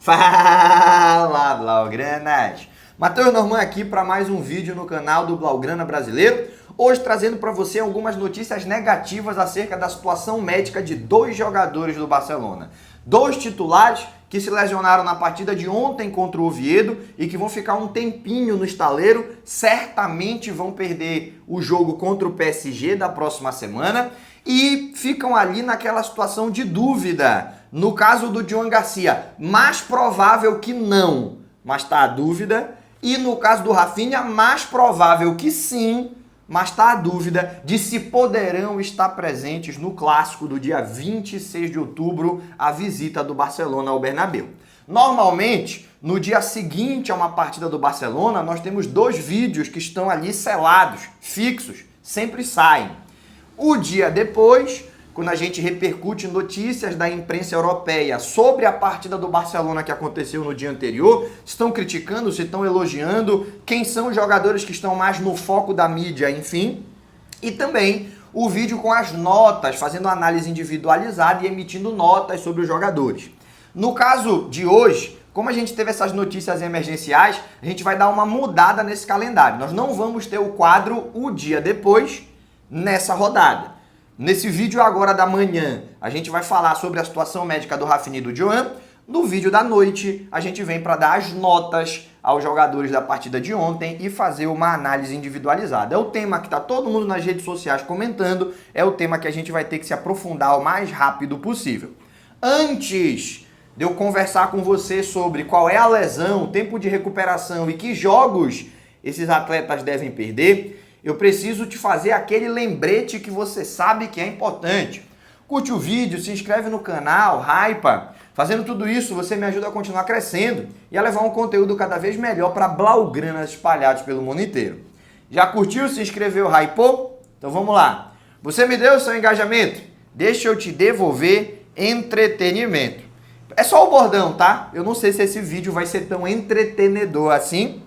Fala, Blaugranas! Matheus Norman aqui para mais um vídeo no canal do Blaugrana Brasileiro. Hoje trazendo para você algumas notícias negativas acerca da situação médica de dois jogadores do Barcelona. Dois titulares que se lesionaram na partida de ontem contra o Oviedo e que vão ficar um tempinho no estaleiro, certamente vão perder o jogo contra o PSG da próxima semana e ficam ali naquela situação de dúvida. No caso do Joan Garcia, mais provável que não, mas está a dúvida. E no caso do Rafinha, mais provável que sim, mas está a dúvida de se poderão estar presentes no clássico do dia 26 de outubro, a visita do Barcelona ao Bernabéu. Normalmente, no dia seguinte a uma partida do Barcelona, nós temos dois vídeos que estão ali selados, fixos, sempre saem. O dia depois, quando a gente repercute notícias da imprensa europeia sobre a partida do Barcelona que aconteceu no dia anterior, se estão criticando, se estão elogiando, quem são os jogadores que estão mais no foco da mídia, enfim. E também o vídeo com as notas, fazendo análise individualizada e emitindo notas sobre os jogadores. No caso de hoje, como a gente teve essas notícias emergenciais, a gente vai dar uma mudada nesse calendário. Nós não vamos ter o quadro o dia depois nessa rodada. Nesse vídeo agora da manhã, a gente vai falar sobre a situação médica do Rafinha e do Joan. No vídeo da noite, a gente vem para dar as notas aos jogadores da partida de ontem e fazer uma análise individualizada. É o tema que está todo mundo nas redes sociais comentando, é o tema que a gente vai ter que se aprofundar o mais rápido possível. Antes de eu conversar com você sobre qual é a lesão, o tempo de recuperação e que jogos esses atletas devem perder, eu preciso te fazer aquele lembrete que você sabe que é importante. Curte o vídeo, se inscreve no canal, hypa. Fazendo tudo isso, você me ajuda a continuar crescendo e a levar um conteúdo cada vez melhor para blaugranas espalhados pelo mundo inteiro. Já curtiu, se inscreveu, hypou? Então vamos lá. Você me deu o seu engajamento? Deixa eu te devolver entretenimento. É só o bordão, tá? Eu não sei se esse vídeo vai ser tão entretenedor assim,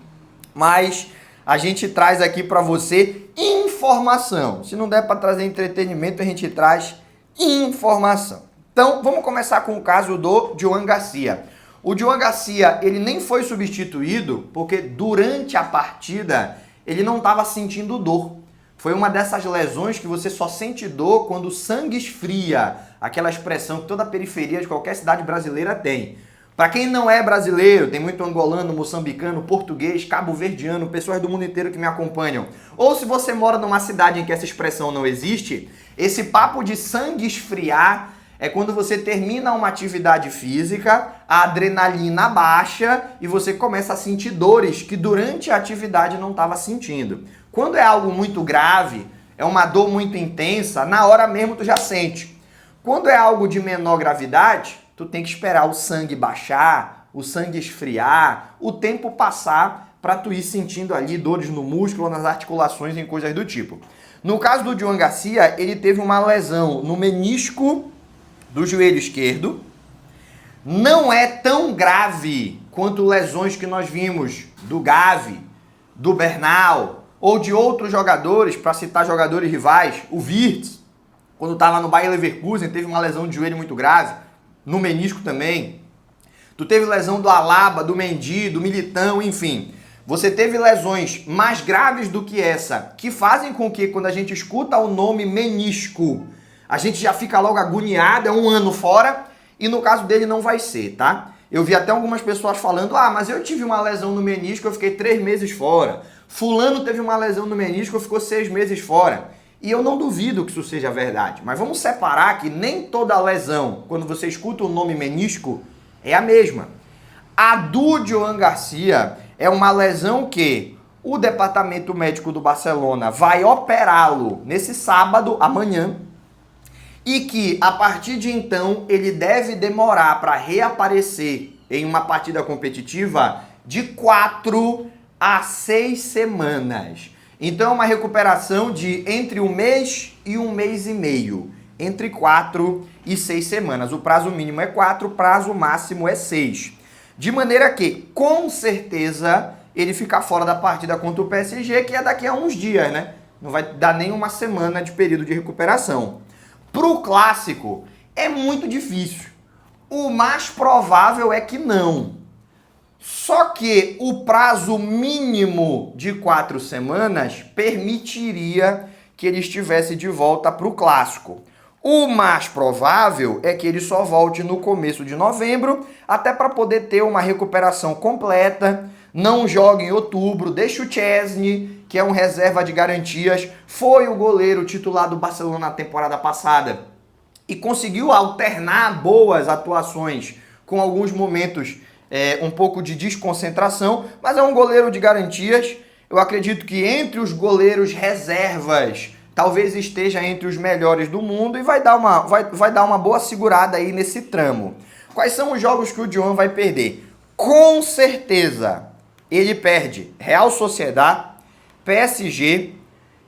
mas a gente traz aqui para você informação. Se não der para trazer entretenimento, a gente traz informação. Então, vamos começar com o caso do Joan Garcia. O Joan Garcia, ele nem foi substituído porque durante a partida ele não estava sentindo dor. Foi uma dessas lesões que você só sente dor quando o sangue esfria. Aquela expressão que toda a periferia de qualquer cidade brasileira tem. Para quem não é brasileiro, tem muito angolano, moçambicano, português, cabo-verdiano, pessoas do mundo inteiro que me acompanham. Ou se você mora numa cidade em que essa expressão não existe, esse papo de sangue esfriar é quando você termina uma atividade física, a adrenalina baixa e você começa a sentir dores que durante a atividade não estava sentindo. Quando é algo muito grave, é uma dor muito intensa, na hora mesmo tu já sente. Quando é algo de menor gravidade, tu tem que esperar o sangue baixar, o sangue esfriar, o tempo passar para tu ir sentindo ali dores no músculo, nas articulações e coisas do tipo. No caso do Joan Garcia, ele teve uma lesão no menisco do joelho esquerdo. Não é tão grave quanto lesões que nós vimos do Gavi, do Bernal ou de outros jogadores, para citar jogadores rivais. O Wirtz, quando estava no Bayer Leverkusen, teve uma lesão de joelho muito grave. No menisco também. Tu teve lesão do Alaba, do Mendy, do Militão, enfim. Você teve lesões mais graves do que essa, que fazem com que quando a gente escuta o nome menisco, a gente já fica logo agoniado, é um ano fora, e no caso dele não vai ser, tá? Eu vi até algumas pessoas falando, mas eu tive uma lesão no menisco, eu fiquei 3 meses fora. Fulano teve uma lesão no menisco, ficou 6 meses fora. E eu não duvido que isso seja verdade, mas vamos separar que nem toda lesão, quando você escuta o nome menisco, é a mesma. A do Joan Garcia é uma lesão que o departamento médico do Barcelona vai operá-lo nesse sábado, amanhã, e que a partir de então ele deve demorar para reaparecer em uma partida competitiva de 4 a 6 semanas. Então é uma recuperação de entre 1 mês e 1 mês e meio. Entre 4 e 6 semanas. O prazo mínimo é 4, o prazo máximo é 6. De maneira que, com certeza, ele fica fora da partida contra o PSG, que é daqui a uns dias, né? Não vai dar nem uma semana de período de recuperação. Pro clássico, é muito difícil. O mais provável é que não. Só que o prazo mínimo de 4 semanas permitiria que ele estivesse de volta para o Clássico. O mais provável é que ele só volte no começo de novembro, até para poder ter uma recuperação completa, não jogue em outubro, deixa o Szczęsny, que é um reserva de garantias, foi o goleiro titular do Barcelona na temporada passada e conseguiu alternar boas atuações com alguns momentos um pouco de desconcentração, mas é um goleiro de garantias. Eu acredito que entre os goleiros reservas, talvez esteja entre os melhores do mundo e vai dar uma boa segurada aí nesse tramo. Quais são os jogos que o Joan vai perder? Com certeza, ele perde Real Sociedad, PSG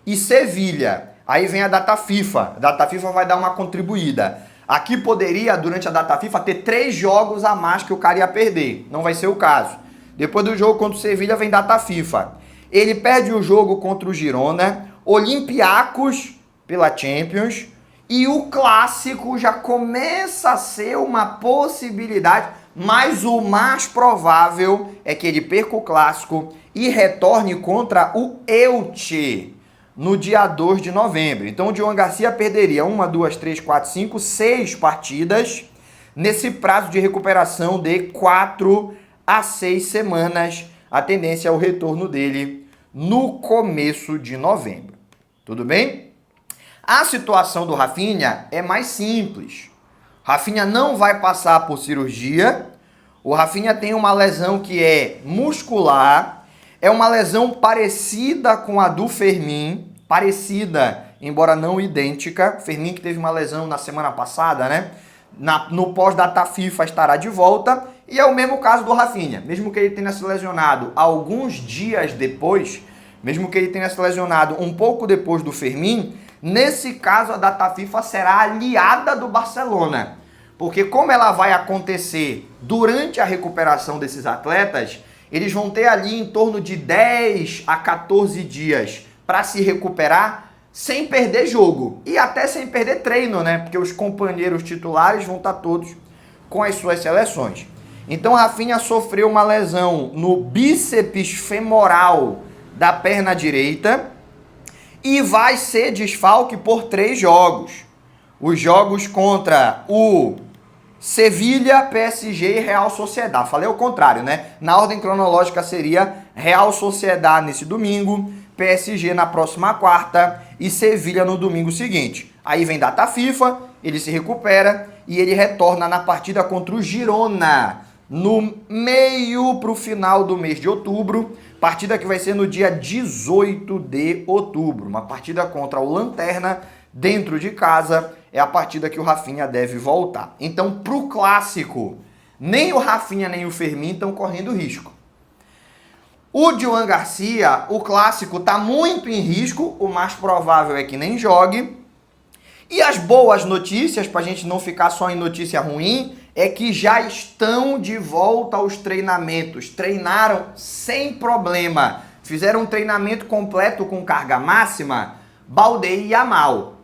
e Sevilha. Aí vem a data FIFA. A data FIFA vai dar uma contribuída. Aqui poderia, durante a data FIFA, ter 3 jogos a mais que o cara ia perder. Não vai ser o caso. Depois do jogo contra o Sevilha vem data FIFA. Ele perde o jogo contra o Girona, Olympiacos pela Champions, e o Clássico já começa a ser uma possibilidade, mas o mais provável é que ele perca o Clássico e retorne contra o Elche no dia 2 de novembro. Então o Joan Garcia perderia 1, 2, 3, 4, 5, 6 partidas nesse prazo de recuperação de 4 a 6 semanas. A tendência é o retorno dele no começo de novembro. Tudo bem? A situação do Rafinha é mais simples. Rafinha não vai passar por cirurgia. O Rafinha tem uma lesão que é muscular. É uma lesão parecida com a do Fermin. Parecida, embora não idêntica. Fermin que teve uma lesão na semana passada, né? No pós-data FIFA estará de volta. E é o mesmo caso do Rafinha. Mesmo que ele tenha se lesionado alguns dias depois, mesmo que ele tenha se lesionado um pouco depois do Fermin, nesse caso a data FIFA será aliada do Barcelona. Porque como ela vai acontecer durante a recuperação desses atletas, eles vão ter ali em torno de 10 a 14 dias para se recuperar sem perder jogo. E até sem perder treino, né? Porque os companheiros titulares vão estar todos com as suas seleções. Então Rafinha sofreu uma lesão no bíceps femoral da perna direita e vai ser desfalque por 3 jogos. Os jogos contra o Sevilha, PSG e Real Sociedad. Falei o contrário, né? Na ordem cronológica seria Real Sociedad nesse domingo, PSG na próxima quarta e Sevilha no domingo seguinte. Aí vem data FIFA, ele se recupera e ele retorna na partida contra o Girona no meio para o final do mês de outubro. Partida que vai ser no dia 18 de outubro. Uma partida contra o Lanterna dentro de casa. É a partida que o Rafinha deve voltar. Então, para o Clássico, nem o Rafinha nem o Fermin estão correndo risco. O Joan Garcia, o Clássico, está muito em risco. O mais provável é que nem jogue. E as boas notícias, para a gente não ficar só em notícia ruim, é que já estão de volta aos treinamentos. Treinaram sem problema. Fizeram um treinamento completo com carga máxima. Baldé e Yamal.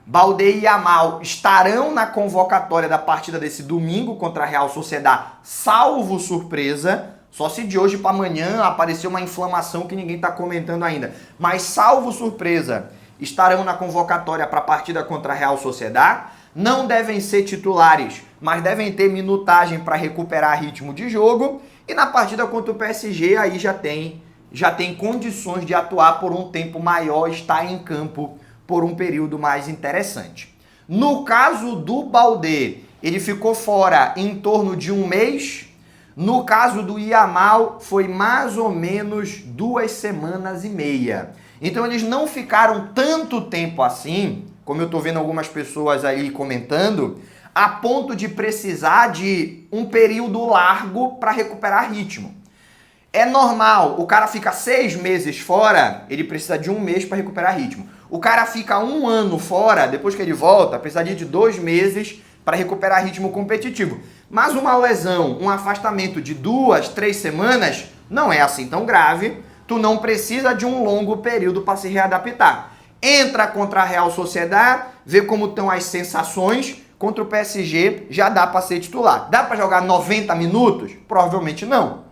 Baldé e Yamal estarão na convocatória da partida desse domingo contra a Real Sociedad, salvo surpresa. Só se de hoje para amanhã aparecer uma inflamação que ninguém está comentando ainda. Mas salvo surpresa, estarão na convocatória para a partida contra a Real Sociedad. Não devem ser titulares, mas devem ter minutagem para recuperar ritmo de jogo. E na partida contra o PSG aí já tem condições de atuar por um tempo maior, estar em campo por um período mais interessante. No caso do Baldé, ele ficou fora em torno de 1 mês. No caso do Yamal, foi mais ou menos 2 semanas e meia. Então eles não ficaram tanto tempo assim, como eu estou vendo algumas pessoas aí comentando, a ponto de precisar de um período largo para recuperar ritmo. É normal, o cara fica 6 meses fora, ele precisa de 1 mês para recuperar ritmo. O cara fica 1 ano fora, depois que ele volta, precisaria de 2 meses para recuperar ritmo competitivo. Mas uma lesão, um afastamento de 2, 3 semanas, não é assim tão grave. Tu não precisa de um longo período para se readaptar. Entra contra a Real Sociedad, vê como estão as sensações. contra o PSG já dá para ser titular. Dá para jogar 90 minutos? Provavelmente não,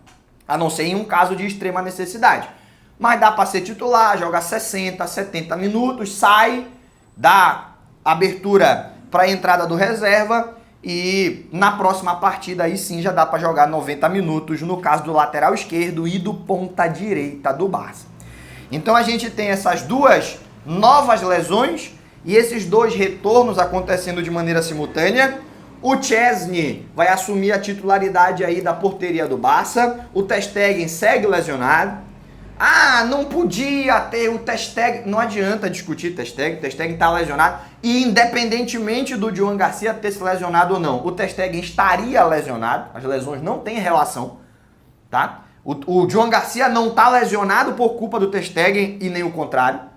a não ser em um caso de extrema necessidade. Mas dá para ser titular, joga 60, 70 minutos, sai, dá abertura para a entrada do reserva e na próxima partida aí sim já dá para jogar 90 minutos, no caso do lateral esquerdo e do ponta direita do Barça. Então a gente tem essas duas novas lesões e esses dois retornos acontecendo de maneira simultânea. O Szczęsny vai assumir a titularidade aí da porteria do Barça. O Ter Stegen segue lesionado. Ah, não podia ter o Ter Stegen. Não adianta discutir Ter Stegen tá lesionado. E independentemente do Joan Garcia ter se lesionado ou não, o Ter Stegen estaria lesionado. As lesões não têm relação, tá? O Joan Garcia não tá lesionado por culpa do Ter Stegen e nem o contrário.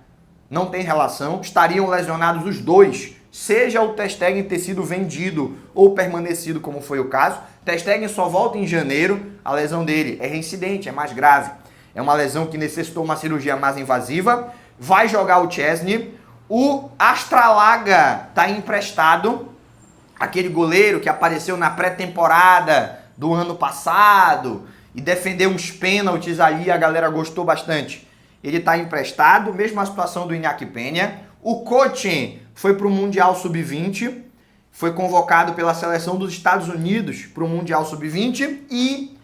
Não tem relação. Estariam lesionados os dois, seja o Ter Stegen ter sido vendido ou permanecido, como foi o caso. Ter Stegen só volta em janeiro. A lesão dele é reincidente, é mais grave. É uma lesão que necessitou uma cirurgia mais invasiva. Vai jogar o Szczęsny. O Astralaga está emprestado. Aquele goleiro que apareceu na pré-temporada do ano passado e defendeu uns pênaltis ali, a galera gostou bastante. Ele está emprestado, mesma situação do Iñaki Peña. O Coaching foi para o Mundial Sub-20, foi convocado pela seleção dos Estados Unidos para o Mundial Sub-20 e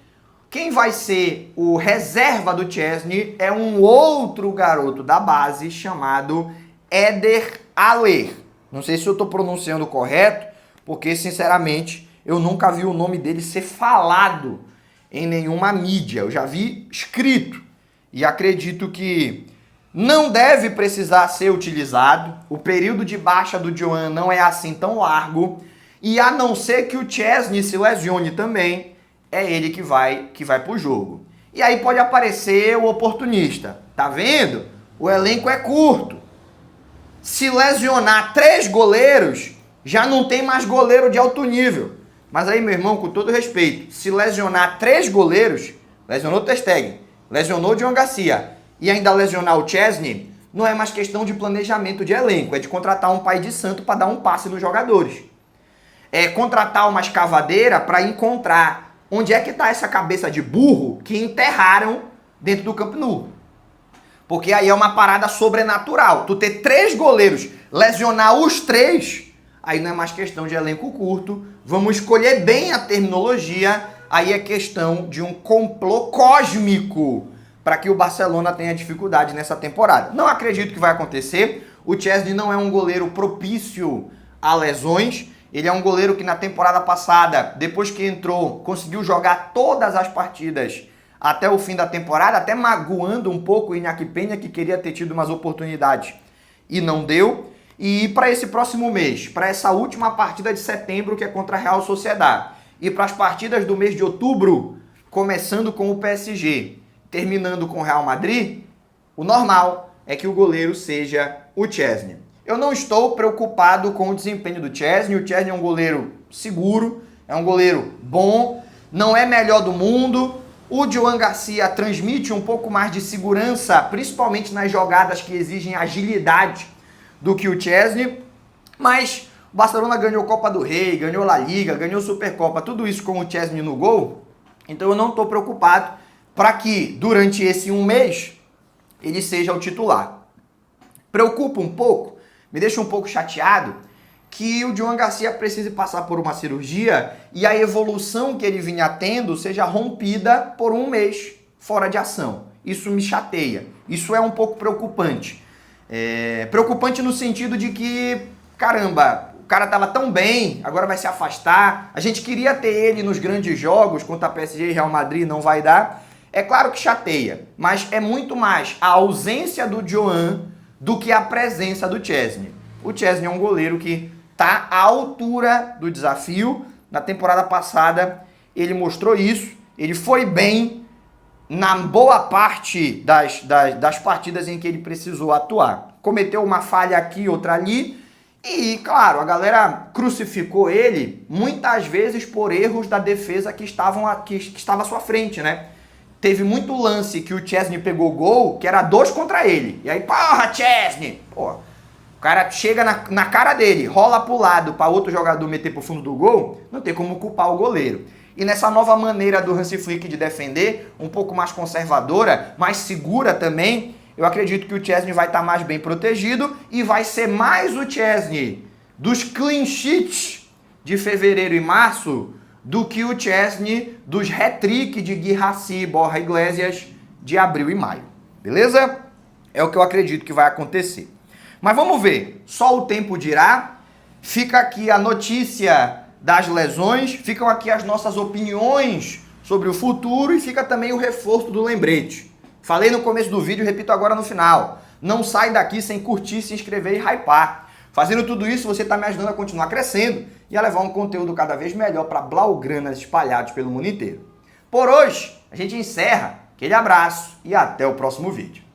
quem vai ser o reserva do Szczęsny é um outro garoto da base chamado Eder Aller. Não sei se eu estou pronunciando correto, porque sinceramente eu nunca vi o nome dele ser falado em nenhuma mídia. Eu já vi escrito e acredito que não deve precisar ser utilizado. O período de baixa do Joan não é assim tão largo e a não ser que o Szczęsny se lesione também, é ele que vai pro jogo. E aí pode aparecer o oportunista. Tá vendo? O elenco é curto. Se lesionar 3 goleiros, já não tem mais goleiro de alto nível. Mas aí, meu irmão, com todo respeito, se lesionar 3 goleiros, lesionou o Ter Stegen, lesionou o Joan Garcia e ainda lesionar o Szczęsny, não é mais questão de planejamento de elenco, é de contratar um pai de santo para dar um passe nos jogadores. É contratar uma escavadeira para encontrar onde é que está essa cabeça de burro que enterraram dentro do Camp Nou. Porque aí é uma parada sobrenatural. Tu ter 3 goleiros, lesionar os 3, aí não é mais questão de elenco curto. Vamos escolher bem a terminologia. Aí é questão de um complô cósmico para que o Barcelona tenha dificuldade nessa temporada. Não acredito que vai acontecer. O Szczęsny não é um goleiro propício a lesões. Ele é um goleiro que na temporada passada, depois que entrou, conseguiu jogar todas as partidas até o fim da temporada, até magoando um pouco o Iñaki Peña, que queria ter tido umas oportunidades e não deu. E para esse próximo mês, para essa última partida de setembro, que é contra a Real Sociedad, e para as partidas do mês de outubro, começando com o PSG, terminando com o Real Madrid, o normal é que o goleiro seja o Szczęsny. Eu não estou preocupado com o desempenho do Szczęsny. O Szczęsny é um goleiro seguro, é um goleiro bom, não é melhor do mundo. O Joan Garcia transmite um pouco mais de segurança, principalmente nas jogadas que exigem agilidade, do que o Szczęsny. Mas o Barcelona ganhou Copa do Rei, ganhou La Liga, ganhou Supercopa, tudo isso com o Szczęsny no gol. Então eu não estou preocupado para que durante esse um mês ele seja o titular. Preocupa um pouco, me deixa um pouco chateado que o Joan Garcia precise passar por uma cirurgia e a evolução que ele vinha tendo seja rompida por um mês fora de ação. Isso me chateia. Isso é um pouco preocupante. Preocupante no sentido de que, caramba, o cara estava tão bem, agora vai se afastar. A gente queria ter ele nos grandes jogos contra a PSG e Real Madrid, não vai dar. É claro que chateia, mas é muito mais a ausência do Joan do que a presença do Szczęsny. O Szczęsny é um goleiro que está à altura do desafio. Na temporada passada ele mostrou isso, ele foi bem na boa parte das partidas em que ele precisou atuar. Cometeu uma falha aqui, outra ali, e claro, a galera crucificou ele muitas vezes por erros da defesa que estava à sua frente, né? Teve muito lance que o Szczęsny pegou gol, que era 2 contra ele. E aí, porra, Szczęsny! Porra. O cara chega na cara dele, rola pro lado para outro jogador meter pro fundo do gol, não tem como culpar o goleiro. E nessa nova maneira do Hansi Flick de defender, um pouco mais conservadora, mais segura também, eu acredito que o Szczesny vai estar mais bem protegido e vai ser mais o Szczesny dos clean sheets de fevereiro e março do que o Szczesny dos hat-trick de Guirassy e Borja Iglesias de abril e maio. Beleza? É o que eu acredito que vai acontecer. Mas vamos ver, só o tempo dirá. Fica aqui a notícia das lesões, ficam aqui as nossas opiniões sobre o futuro e fica também o reforço do lembrete. Falei no começo do vídeo, repito agora no final. Não sai daqui sem curtir, se inscrever e hypar. Fazendo tudo isso, você está me ajudando a continuar crescendo e a levar um conteúdo cada vez melhor para blaugranas espalhados pelo mundo inteiro. Por hoje, a gente encerra. Aquele abraço e até o próximo vídeo.